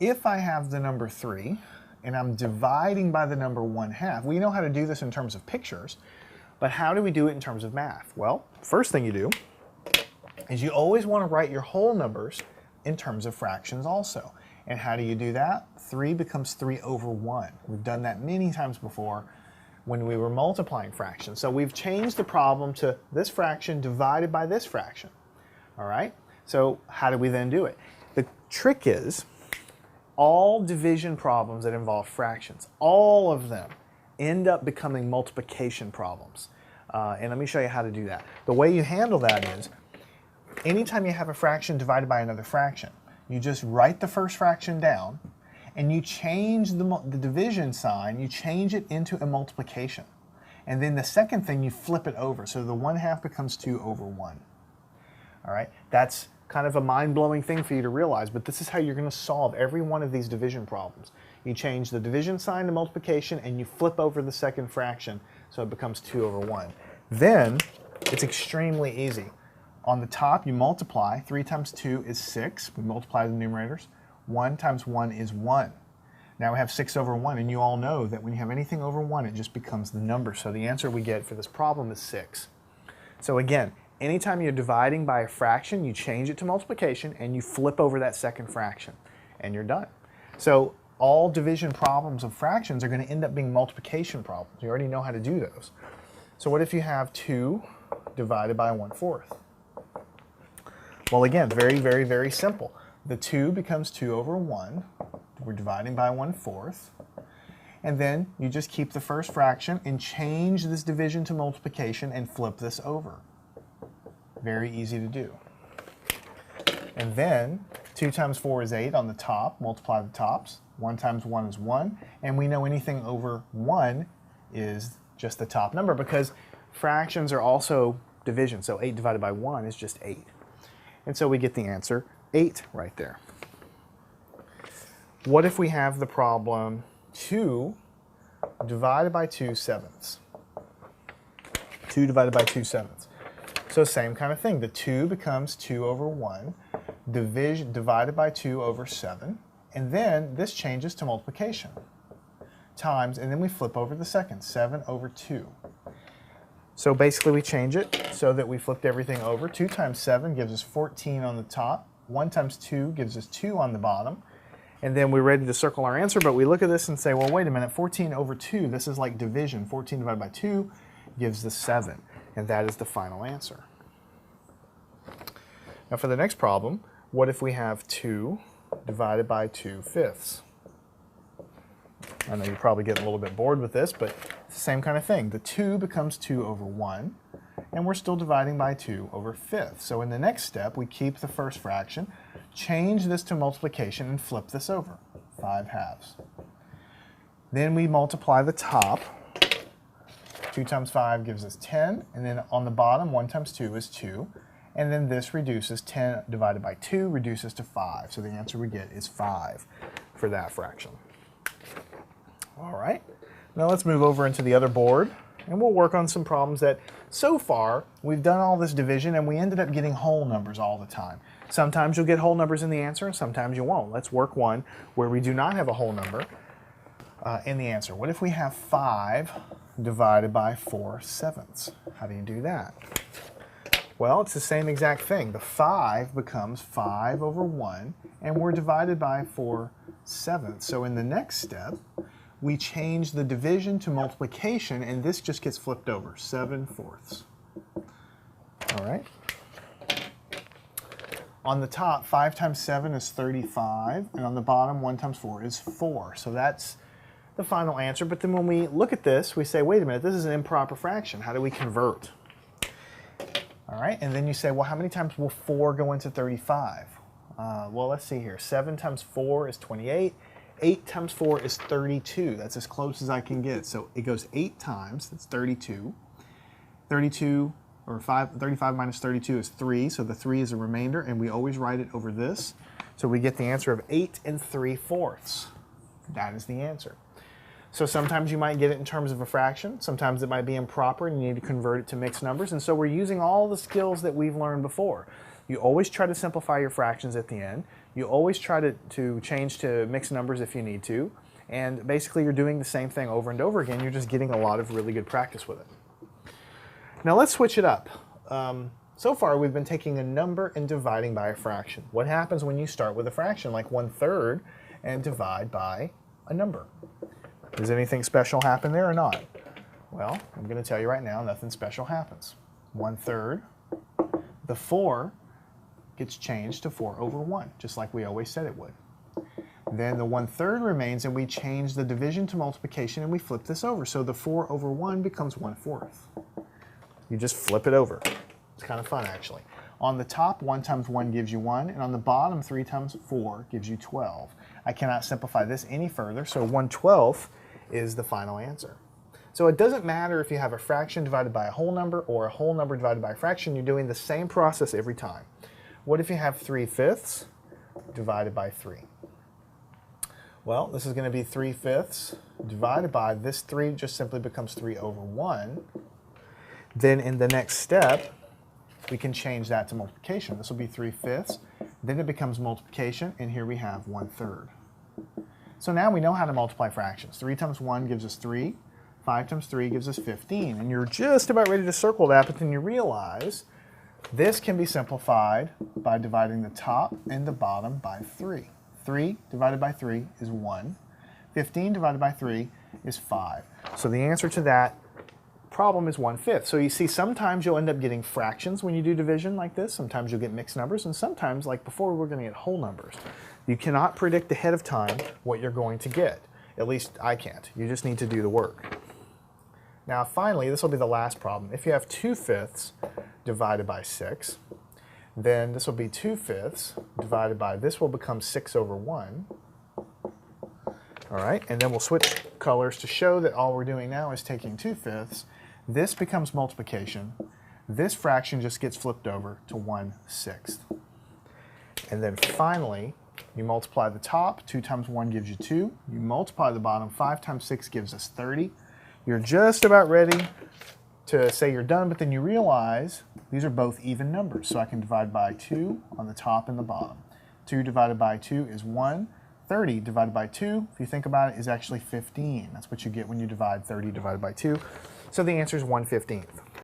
if I have the number 3 and I'm dividing by the number 1/2, we know how to do this in terms of pictures, but how do we do it in terms of math? Well, first thing you do is you always want to write your whole numbers in terms of fractions also. And how do you do that? 3 becomes 3 over 1. We've done that many times before when we were multiplying fractions. So we've changed the problem to this fraction divided by this fraction. All right? So how do we then do it? The trick is all division problems that involve fractions, all of them end up becoming multiplication problems. And let me show you how to do that. The way you handle that is anytime you have a fraction divided by another fraction, you just write the first fraction down and you change the division sign, you change it into a multiplication. And then the second thing, you flip it over. So the 1/2 becomes 2 over 1. All right? That's kind of a mind-blowing thing for you to realize, but this is how you're going to solve every one of these division problems. You change the division sign to multiplication and you flip over the second fraction so it becomes 2 over 1. Then it's extremely easy. On the top, you multiply. 3 times 2 is 6. We multiply the numerators. 1 times 1 is 1. Now we have 6 over 1, and you all know that when you have anything over 1, it just becomes the number. So the answer we get for this problem is 6. So again, anytime you're dividing by a fraction, you change it to multiplication, and you flip over that second fraction, and you're done. So all division problems of fractions are going to end up being multiplication problems. You already know how to do those. So what if you have 2 divided by 1/4? Well, again, very, very, very simple. The 2 becomes 2 over 1. We're dividing by 1/4. And then you just keep the first fraction and change this division to multiplication and flip this over. Very easy to do. And then 2 times 4 is 8 on the top. Multiply the tops. 1 times 1 is 1. And we know anything over 1 is just the top number because fractions are also division. So 8 divided by 1 is just 8. And so we get the answer 8 right there. What if we have the problem 2 divided by 2/7? 2 divided by 2/7. So same kind of thing. The 2 becomes 2 over 1, divided by 2 over 7, and then this changes to multiplication. Times, and then we flip over the second, 7 over 2. So basically we change it so that we flipped everything over. 2 times 7 gives us 14 on the top. 1 times 2 gives us 2 on the bottom. And then we're ready to circle our answer, but we look at this and say, well, wait a minute, 14 over 2, this is like division. 14 divided by 2 gives us 7. And that is the final answer. Now for the next problem, what if we have 2 divided by 2/5? I know you're probably getting a little bit bored with this, but it's the same kind of thing. The 2 becomes 2 over 1, and we're still dividing by 2 over 5. So in the next step, we keep the first fraction, change this to multiplication, and flip this over, 5/2. Then we multiply the top. 2 times 5 gives us 10, and then on the bottom, 1 times 2 is 2. And then this reduces, 10 divided by 2 reduces to 5. So the answer we get is 5 for that fraction. All right, now let's move over into the other board, and we'll work on some problems that, so far, we've done all this division, and we ended up getting whole numbers all the time. Sometimes you'll get whole numbers in the answer, and sometimes you won't. Let's work one where we do not have a whole number in the answer. What if we have 5 divided by 4/7? How do you do that? Well, it's the same exact thing. The 5 becomes 5 over 1, and we're divided by 4/7. So in the next step, we change the division to multiplication, and this just gets flipped over, 7/4. All right. On the top, 5 times 7 is 35, and on the bottom, 1 times 4 is 4. So that's the final answer. But then when we look at this, we say, wait a minute, this is an improper fraction. How do we convert? All right, and then you say, well, how many times will 4 go into 35? Well, let's see here. 7 times 4 is 28. 8 times 4 is 32. That's as close as I can get. So it goes 8 times. That's 32. 35 minus 32 is 3. So the 3 is a remainder, and we always write it over this. So we get the answer of 8 3/4. That is the answer. So sometimes you might get it in terms of a fraction. Sometimes it might be improper, and you need to convert it to mixed numbers. And so we're using all the skills that we've learned before. You always try to simplify your fractions at the end. You always try to change to mixed numbers if you need to. And basically you're doing the same thing over and over again. You're just getting a lot of really good practice with it. Now let's switch it up. So far we've been taking a number and dividing by a fraction. What happens when you start with a fraction like 1/3 and divide by a number? Does anything special happen there or not? Well, I'm going to tell you right now, nothing special happens. 1/3, the 4 gets changed to 4/1, just like we always said it would. Then the 1/3 remains, and we change the division to multiplication, and we flip this over. So the 4/1 becomes 1/4. You just flip it over. It's kind of fun, actually. On the top, 1 times 1 gives you 1, and on the bottom, 3 times 4 gives you 12. I cannot simplify this any further, so 1/12 is the final answer. So it doesn't matter if you have a fraction divided by a whole number or a whole number divided by a fraction, you're doing the same process every time. What if you have 3/5 divided by 3? Well, this is going to be 3/5 divided by this 3 just simply becomes 3/1. Then in the next step, we can change that to multiplication. This will be 3/5, then it becomes multiplication, and here we have 1/3. So now we know how to multiply fractions. 3 times 1 gives us 3, 5 times 3 gives us 15, and you're just about ready to circle that, but then you realize this can be simplified by dividing the top and the bottom by 3. 3 divided by 3 is 1. 15 divided by 3 is 5. So the answer to that problem is 1/5. So you see, sometimes you'll end up getting fractions when you do division like this. Sometimes you'll get mixed numbers, and sometimes, like before, we're going to get whole numbers. You cannot predict ahead of time what you're going to get. At least I can't. You just need to do the work. Now finally, this will be the last problem. If you have 2/5 divided by 6, then this will be 2/5 divided by, this will become 6/1. All right, and then we'll switch colors to show that all we're doing now is taking 2/5. This becomes multiplication. This fraction just gets flipped over to 1/6. And then finally, you multiply the top. 2 times 1 gives you 2. You multiply the bottom. 5 times 6 gives us 30. You're just about ready to say you're done, but then you realize these are both even numbers. So I can divide by 2 on the top and the bottom. 2 divided by 2 is 1. 30 divided by 2, if you think about it, is actually 15. That's what you get when you divide 30 divided by 2. So the answer is 1/15.